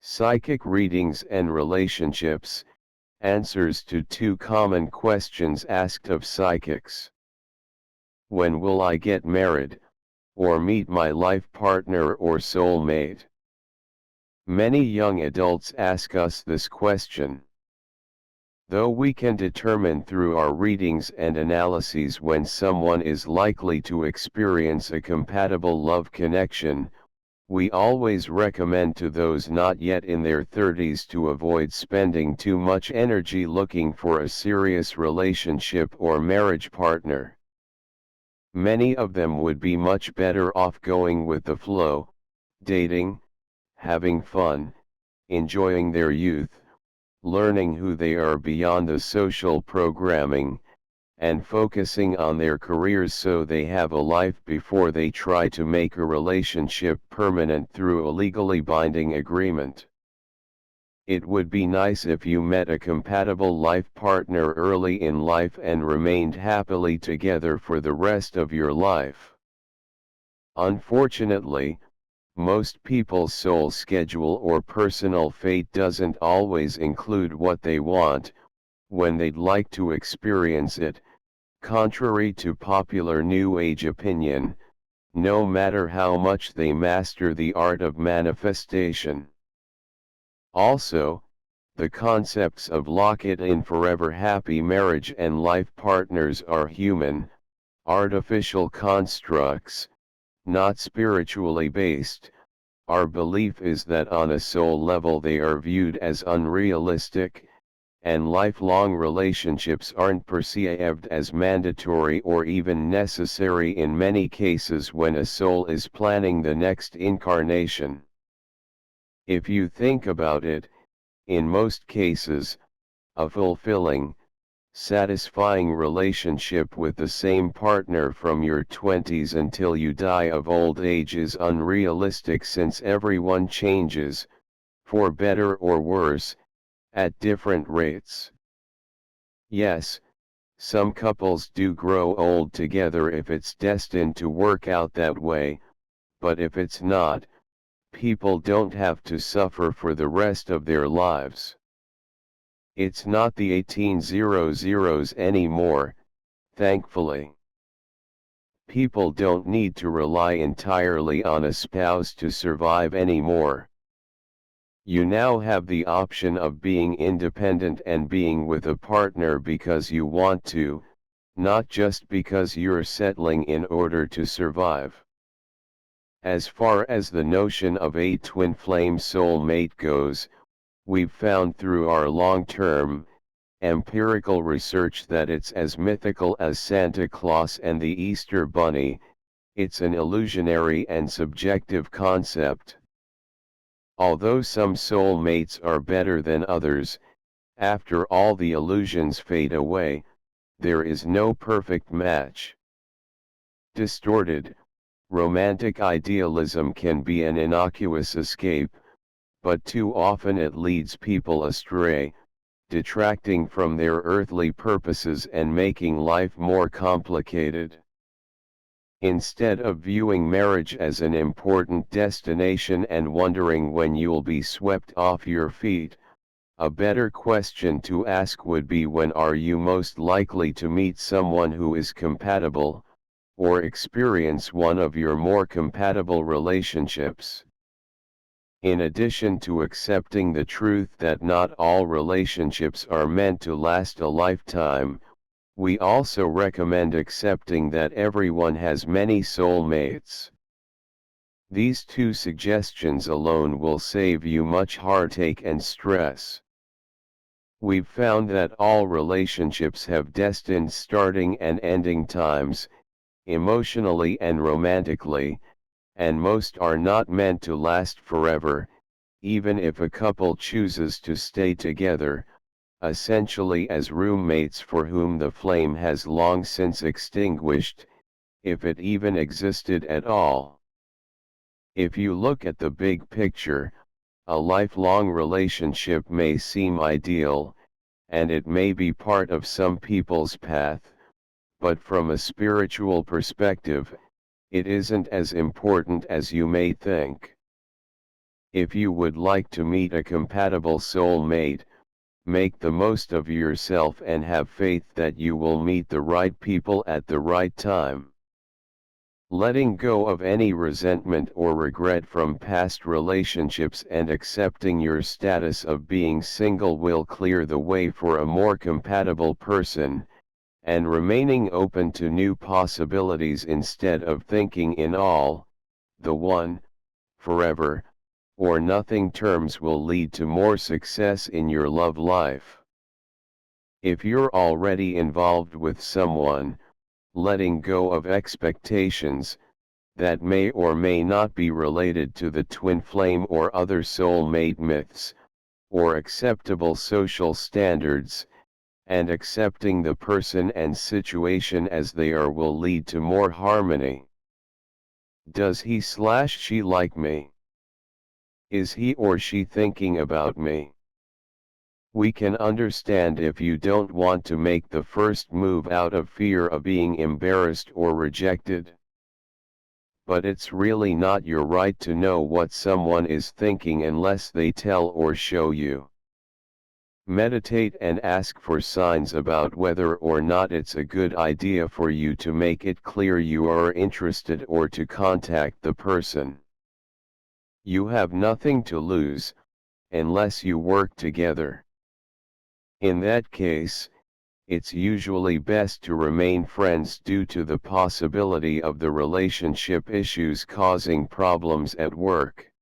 Psychic readings and relationships, answers to two common questions asked of psychics. When will I get married, or meet my life partner or soulmate? Many young adults ask us this question. Though we can determine through our readings and analyses when someone is likely to experience a compatible love connection, we always recommend to those not yet in their 30s to avoid spending too much energy looking for a serious relationship or marriage partner. Many of them would be much better off going with the flow, dating, having fun, enjoying their youth, learning who they are beyond the social programming, and focusing on their careers so they have a life before they try to make a relationship permanent through a legally binding agreement. It would be nice if you met a compatible life partner early in life and remained happily together for the rest of your life. Unfortunately, most people's soul schedule or personal fate doesn't always include what they want, when they'd like to experience it, contrary to popular New Age opinion, no matter how much they master the art of manifestation. Also, the concepts of lock-it-in forever happy marriage and life partners are human, artificial constructs, not spiritually based. Our belief is that on a soul level they are viewed as unrealistic, and lifelong relationships aren't perceived as mandatory or even necessary in many cases when a soul is planning the next incarnation. If you think about it, in most cases, a fulfilling, satisfying relationship with the same partner from your 20s until you die of old age is unrealistic since everyone changes, for better or worse, at different rates. Yes, some couples do grow old together if it's destined to work out that way, but if it's not, people don't have to suffer for the rest of their lives. It's not the 1800s anymore, thankfully. People don't need to rely entirely on a spouse to survive anymore. You now have the option of being independent and being with a partner because you want to, not just because you're settling in order to survive. As far as the notion of a twin flame soulmate goes, we've found through our long-term, empirical research that it's as mythical as Santa Claus and the Easter Bunny. It's an illusionary and subjective concept. Although some soulmates are better than others, after all the illusions fade away, there is no perfect match. Distorted, romantic idealism can be an innocuous escape, but too often it leads people astray, detracting from their earthly purposes and making life more complicated. Instead of viewing marriage as an important destination and wondering when you'll be swept off your feet, a better question to ask would be, when are you most likely to meet someone who is compatible, or experience one of your more compatible relationships? In addition to accepting the truth that not all relationships are meant to last a lifetime, we also recommend accepting that everyone has many soulmates. These two suggestions alone will save you much heartache and stress. We've found that all relationships have destined starting and ending times, emotionally and romantically, and most are not meant to last forever, even if a couple chooses to stay together, essentially as roommates for whom the flame has long since extinguished, if it even existed at all. If you look at the big picture, a lifelong relationship may seem ideal, and it may be part of some people's path, but from a spiritual perspective, it isn't as important as you may think. If you would like to meet a compatible soulmate, make the most of yourself and have faith that you will meet the right people at the right time. Letting go of any resentment or regret from past relationships and accepting your status of being single will clear the way for a more compatible person, and remaining open to new possibilities instead of thinking in all, the one, forever, or nothing terms will lead to more success in your love life. If you're already involved with someone, letting go of expectations that may or may not be related to the twin flame or other soulmate myths, or acceptable social standards, and accepting the person and situation as they are will lead to more harmony. Does he/she like me? Is he or she thinking about me? We can understand if you don't want to make the first move out of fear of being embarrassed or rejected. But it's really not your right to know what someone is thinking unless they tell or show you. Meditate and ask for signs about whether or not it's a good idea for you to make it clear you are interested or to contact the person. You have nothing to lose, unless you work together. In that case, it's usually best to remain friends due to the possibility of the relationship issues causing problems at work.